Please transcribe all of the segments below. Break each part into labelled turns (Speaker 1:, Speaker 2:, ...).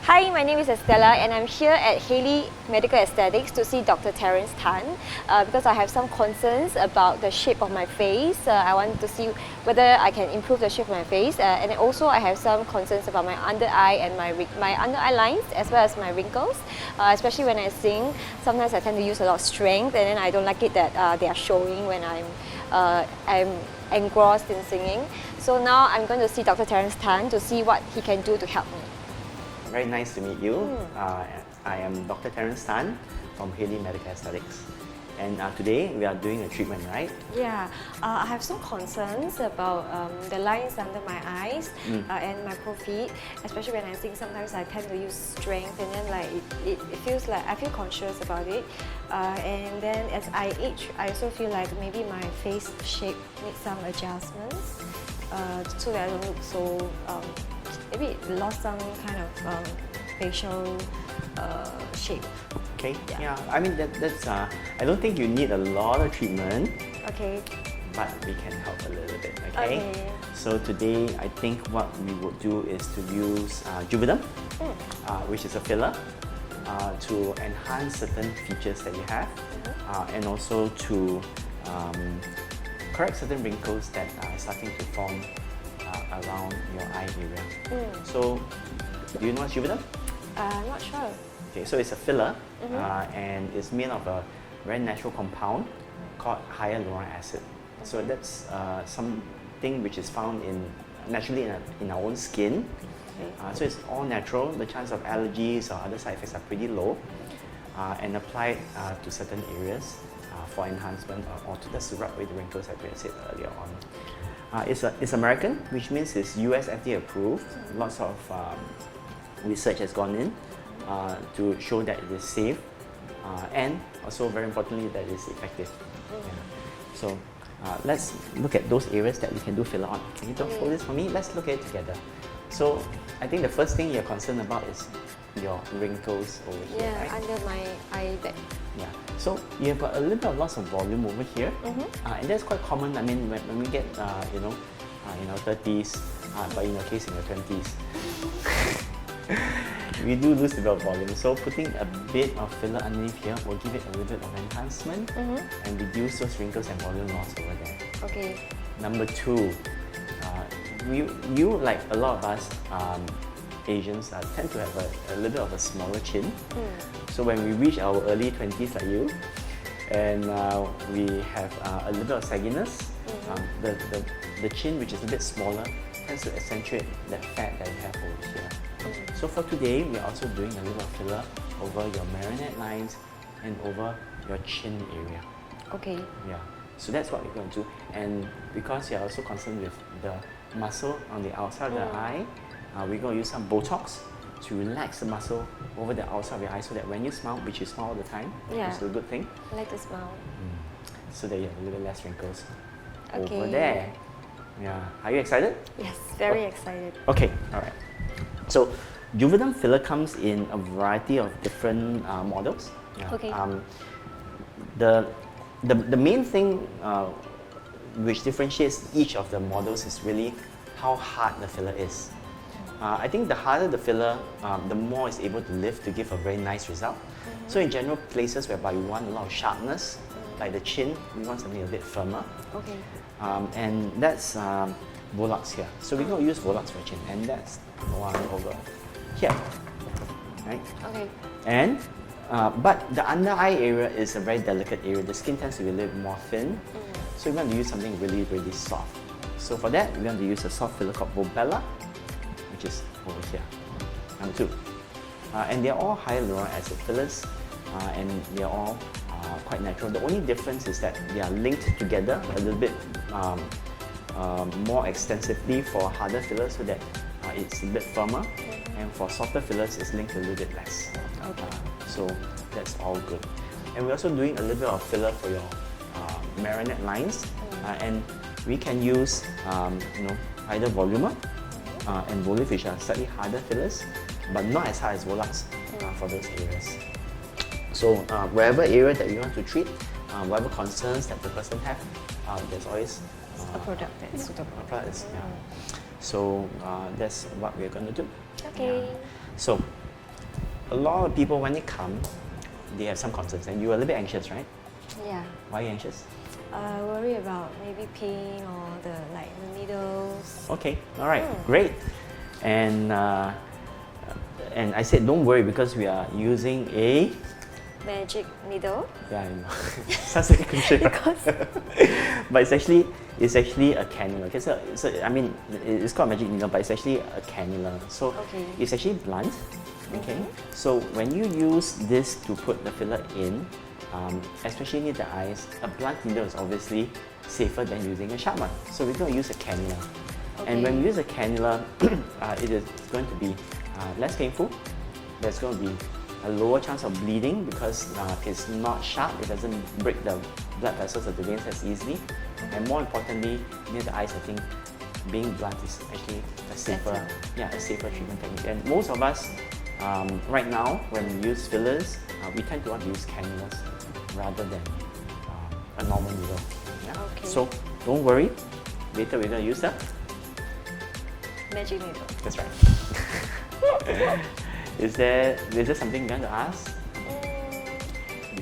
Speaker 1: Hi, my name is Estella and I'm here at Halley Medical Aesthetics to see Dr. Terence Tan because I have some concerns about the shape of my face. I want to see whether I can improve the shape of my face and also I have some concerns about my under eye and my under eye lines as well as my wrinkles. Especially when I sing, sometimes I tend to use a lot of strength and then I don't like it that they are showing when I'm engrossed in singing. So now I'm going to see Dr. Terence Tan to see what he can do to help me.
Speaker 2: Very nice to meet you. I am Dr. Terence Tan from Halley Medical Aesthetics. And today we are doing a treatment, right?
Speaker 1: Yeah, I have some concerns about the lines under my eyes and my profile, especially when I sing. Sometimes I tend to use strength and then like it feels like I feel conscious about it. And then as I age, I also feel like maybe my face shape needs some adjustments so that I don't look so maybe lost some kind of facial shape.
Speaker 2: Okay, yeah. I mean, that's I don't think you need a lot of treatment.
Speaker 1: Okay.
Speaker 2: But we can help a little bit, okay? So today, I think what we would do is to use Juvenum, which is a filler, to enhance certain features that you have, and also to correct certain wrinkles that are starting to form around your eye area. So, do you know what's Juvenum?
Speaker 1: I'm not sure.
Speaker 2: Okay, so it's a filler and it's made of a very natural compound called hyaluronic acid. So that's something which is found naturally in our own skin. So it's all natural. The chance of allergies or other side effects are pretty low and applied to certain areas for enhancement or to just rub away the wrinkles like we had said earlier on. It's American, which means it's US FDA approved. Lots of research has gone in to show that it is safe and also very importantly that it is effective. So let's look at those areas that we can do filler on. Can you don't hold this for me? Let's look at it together. So I think the first thing you're concerned about is your wrinkles over here, right?
Speaker 1: Under my eye bag.
Speaker 2: Yeah. So you've got a little bit of loss of volume over here, and that's quite common. I mean, when we get in our 30s, but in your case in your 20s, we do lose a bit of volume. So putting a bit of filler underneath here will give it a little bit of enhancement and reduce those wrinkles and volume loss over there.
Speaker 1: Okay.
Speaker 2: Number two, you like a lot of us Asians tend to have a little bit of a smaller chin. So when we reach our early 20s like you, and we have a little bit of sagginess, the chin, which is a bit smaller, tends to accentuate that fat that you have over here. So for today, we are also doing a little filler over your marionette lines and over your chin area.
Speaker 1: Okay.
Speaker 2: Yeah. So that's what we're going to do. And because you're also concerned with the muscle on the outside of the eye, we're going to use some Botox to relax the muscle over the outside of your eye so that when you smile, which you smile all the time, which is a good thing.
Speaker 1: I like to smile.
Speaker 2: So that you have a little less wrinkles
Speaker 1: Okay.
Speaker 2: over there. Yeah. Are you excited?
Speaker 1: Yes, very excited.
Speaker 2: Okay, alright. So Juvenum filler comes in a variety of different models. Yeah.
Speaker 1: Okay.
Speaker 2: The main thing which differentiates each of the models is really how hard the filler is. I think the harder the filler, the more it's able to lift to give a very nice result. So in general, places whereby we want a lot of sharpness, like the chin, we want something a bit firmer.
Speaker 1: Okay.
Speaker 2: And that's Botox here. So we're going to use Botox for chin, and that's one over here, right?
Speaker 1: Okay.
Speaker 2: And but the under eye area is a very delicate area. The skin tends to be a little more thin, so we're going to use something really, really soft. So for that, we're going to use a soft filler called Bobella, which is over here. Number two. And they're all hyaluronic acid fillers, and they're all quite natural. The only difference is that they are linked together a little bit more extensively for harder fillers so that it's a bit firmer, and for softer fillers it's linked a little bit less. So that's all good. And we're also doing a little bit of filler for your marionette lines, and we can use either Voluma and Volif, which are slightly harder fillers, but not as hard as Botox for those areas. So wherever area that you want to treat, whatever concerns that the person have, there's always
Speaker 1: a product that's suitable.
Speaker 2: So that's what we're going to do.
Speaker 1: Okay.
Speaker 2: So a lot of people when they come, they have some concerns, and you're a little bit anxious, right?
Speaker 1: Yeah.
Speaker 2: Why are you anxious?
Speaker 1: I worry about maybe pain or the needles.
Speaker 2: Okay, all right, great. And I said don't worry because we are using a
Speaker 1: Magic needle.
Speaker 2: yeah, I know. Sounds like a cliche. But it's actually a cannula. Okay, so I mean it's called magic needle, but it's actually a cannula. So it's actually blunt. Okay, so when you use this to put the filler in, especially near the eyes, a blunt needle is obviously safer than using a sharp one. So we're going to use a cannula. And when we use a cannula, it is going to be less painful. There's going to be a lower chance of bleeding because it's not sharp. It doesn't break the blood vessels of the veins as easily. And more importantly, near the eyes, I think being blunt is actually a safer treatment technique. And most of us, right now, when we use fillers, we tend to want to use cannulas rather than a normal needle. Yeah? So don't worry. Later we're going to use the
Speaker 1: magic needle.
Speaker 2: That's right. Is there something you want to ask?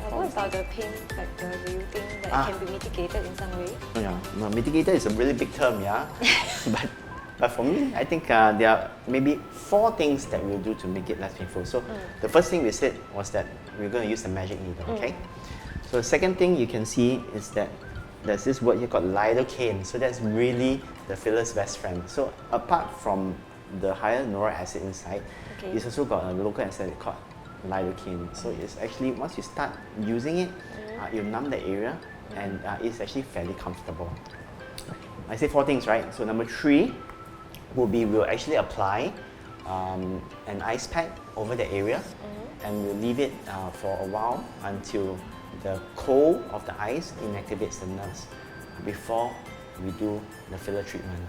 Speaker 1: What about the pain factor? Do you think that it can be mitigated in some way?
Speaker 2: Yeah, no, mitigated is a really big term, yeah. but for me, I think there are maybe 4 things that we'll do to make it less painful. So the first thing we said was that we're going to use the magic needle, okay? So the second thing you can see is that there's this word here called lidocaine. So that's really the filler's best friend. So apart from the hyaluronic acid inside, it's also got a local anesthetic called lidocaine. So it's actually, once you start using it, you numb the area and it's actually fairly comfortable. I say 4 things, right? So number 3 will be we'll actually apply an ice pack over the area and we'll leave it for a while until the cold of the ice inactivates the nerves before we do the filler treatment.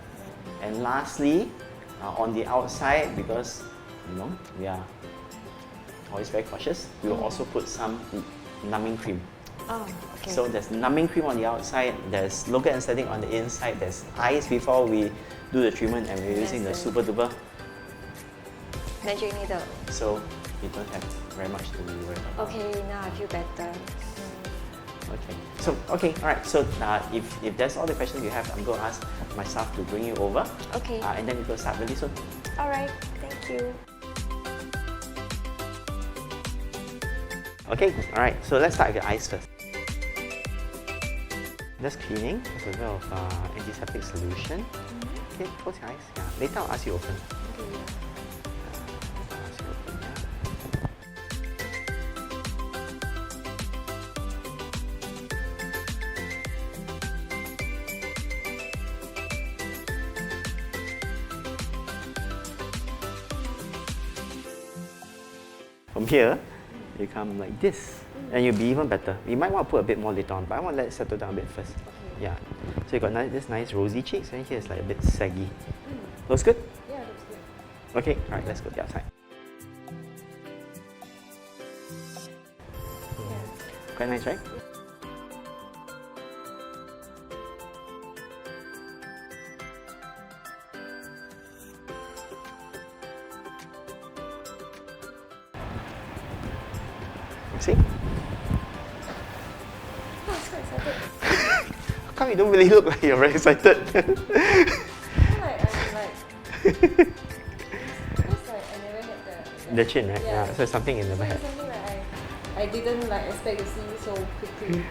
Speaker 2: And lastly, on the outside, because we are always very cautious, we will also put some numbing cream. So there's numbing cream on the outside, there's local anesthetic on the inside, there's ice before we do the treatment, and we're using the super duper
Speaker 1: magic needle.
Speaker 2: So you don't have very much to worry about.
Speaker 1: Okay, now I feel better.
Speaker 2: Okay. So alright. So if that's all the questions you have, I'm going to ask my staff to bring you over.
Speaker 1: Okay.
Speaker 2: And then we will start really soon.
Speaker 1: Alright, thank you.
Speaker 2: Okay, alright. So let's start with the eyes first. Just cleaning with a bit of antiseptic solution. Okay, close your eyes. Yeah. Later I'll ask you to open.
Speaker 1: Okay.
Speaker 2: From here, you come like this, and you'll be even better. You might want to put a bit more later on, but I want to let it settle down a bit first. Yeah. So you got this nice rosy cheeks, and here it's like a bit saggy. Looks good?
Speaker 1: Yeah, looks good.
Speaker 2: Okay, alright, let's go to the outside. Quite nice, right? See?
Speaker 1: Oh, I'm so excited.
Speaker 2: How come you don't really look like you're very excited?
Speaker 1: I feel like I'm like... Because like I never had
Speaker 2: the chin, right?
Speaker 1: Yeah.
Speaker 2: So it's something in the
Speaker 1: So
Speaker 2: back.
Speaker 1: it's something like I didn't like expect to see so quickly.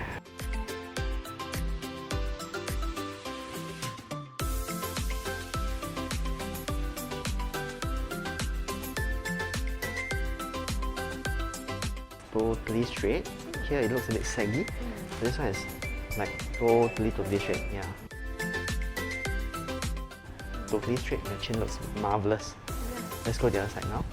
Speaker 2: Totally straight. Here it looks a bit saggy. This one is like totally straight. Yeah. Totally straight. Your chin looks marvelous. Let's go the other side now.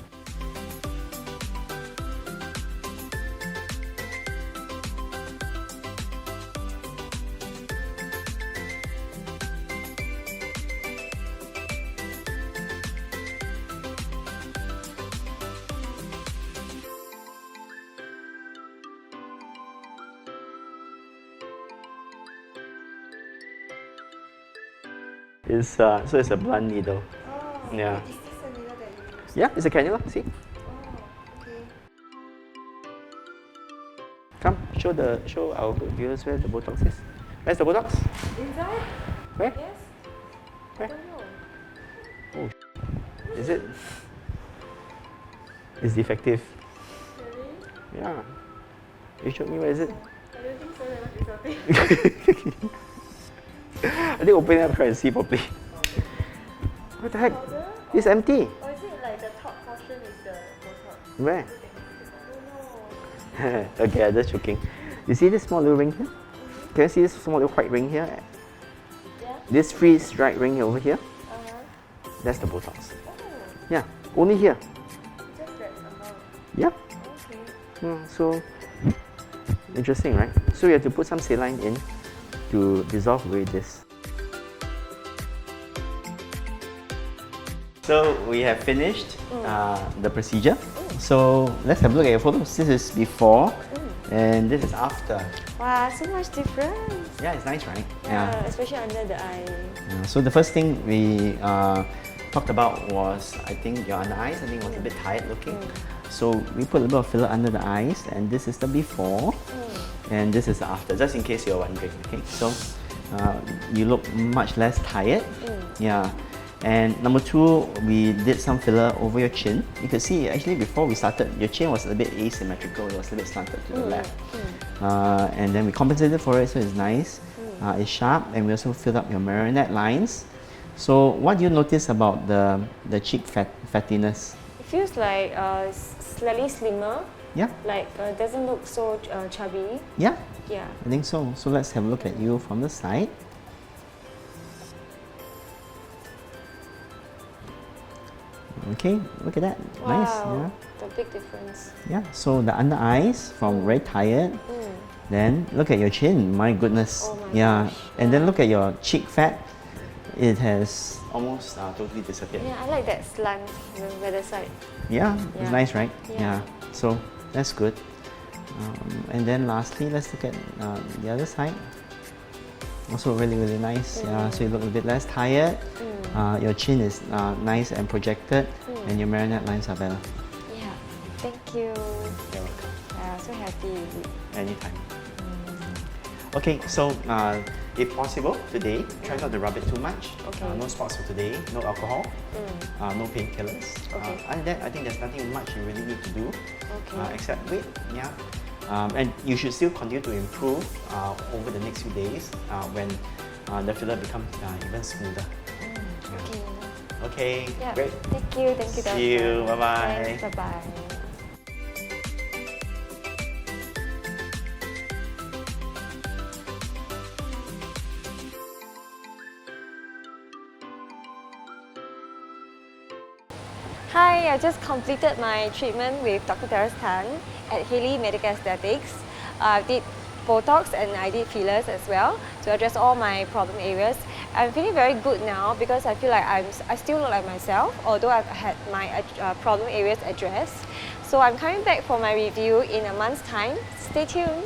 Speaker 2: So it's a blunt needle.
Speaker 1: Oh,
Speaker 2: Yeah.
Speaker 1: is this a needle that you use?
Speaker 2: Yeah, it's a cannula. See?
Speaker 1: Oh, okay.
Speaker 2: show our viewers where the Botox is. Where's the Botox?
Speaker 1: Inside?
Speaker 2: Where?
Speaker 1: Yes.
Speaker 2: Where?
Speaker 1: I don't know.
Speaker 2: Oh, is it? It's defective.
Speaker 1: Really?
Speaker 2: Yeah. You showed me where is it?
Speaker 1: I don't think so. There must be something.
Speaker 2: I think open it up, try and see properly. What the heck?
Speaker 1: Powder?
Speaker 2: It's empty.
Speaker 1: Or is it like the top portion is the Botox?
Speaker 2: Where?
Speaker 1: I don't know.
Speaker 2: Okay, I'm just joking. You see this small little ring here? Can you see this small little white ring here?
Speaker 1: Yeah?
Speaker 2: This free strike ring over here?
Speaker 1: Uh-huh.
Speaker 2: That's the Botox.
Speaker 1: Oh,
Speaker 2: Yeah, only here.
Speaker 1: just that amount.
Speaker 2: Yeah.
Speaker 1: Okay.
Speaker 2: So interesting, right? So you have to put some saline in to dissolve away this. So we have finished the procedure. So let's have a look at your photos. This is before and this is after.
Speaker 1: Wow, so much difference.
Speaker 2: Yeah, it's nice, right?
Speaker 1: Yeah, especially under the eye.
Speaker 2: So the first thing we talked about was, I think, your under eyes. I think it was a bit tired looking. So we put a little bit of filler under the eyes, and this is the before, and this is the after, just in case you're wondering. Okay, so you look much less tired. Yeah. And number two, we did some filler over your chin. You could see actually before we started, your chin was a bit asymmetrical, it was a bit slanted to the left. And then we compensated for it, so it's nice. It's sharp, and we also filled up your marionette lines. So what do you notice about the cheek fattiness?
Speaker 1: It feels like slightly slimmer.
Speaker 2: Yeah?
Speaker 1: Like doesn't look so chubby.
Speaker 2: Yeah?
Speaker 1: Yeah.
Speaker 2: I think so. So let's have a look at you from the side. Okay, look at that.
Speaker 1: Wow,
Speaker 2: Nice. Yeah.
Speaker 1: the big difference.
Speaker 2: Yeah. So the under eyes from very tired. Then look at your chin. My goodness.
Speaker 1: Oh my
Speaker 2: yeah.
Speaker 1: gosh.
Speaker 2: And then look at your cheek fat. It has almost totally disappeared.
Speaker 1: Yeah, I like that slant the other side.
Speaker 2: Yeah, it's
Speaker 1: Yeah.
Speaker 2: nice, right?
Speaker 1: Yeah.
Speaker 2: So that's good. And then lastly, let's look at the other side. Also really, really nice. Yeah, so you look a bit less tired. Your chin is nice and projected, and your marionette lines are better.
Speaker 1: Yeah. Thank you.
Speaker 2: You're welcome.
Speaker 1: Yeah, so happy.
Speaker 2: Anytime. Okay, so if possible today, try not to rub it too much.
Speaker 1: Okay.
Speaker 2: No sports for today, no alcohol, no painkillers.
Speaker 1: Okay.
Speaker 2: Other than that, I think there's nothing much you really need to do
Speaker 1: Okay.
Speaker 2: except wait. Yeah. And you should still continue to improve over the next few days when the filler becomes even smoother.
Speaker 1: Okay.
Speaker 2: Okay,
Speaker 1: Yeah.
Speaker 2: great.
Speaker 1: Thank you. Thank you,
Speaker 2: See you.
Speaker 1: Doctor.
Speaker 2: Bye-bye.
Speaker 1: Thanks. Bye-bye. Hi, I just completed my treatment with Dr. Terence Tan at Halley Medical Aesthetics. I did Botox and I did fillers as well to address all my problem areas. I'm feeling very good now because I feel like I still look like myself, although I've had my problem areas addressed. So I'm coming back for my review in a month's time. Stay tuned.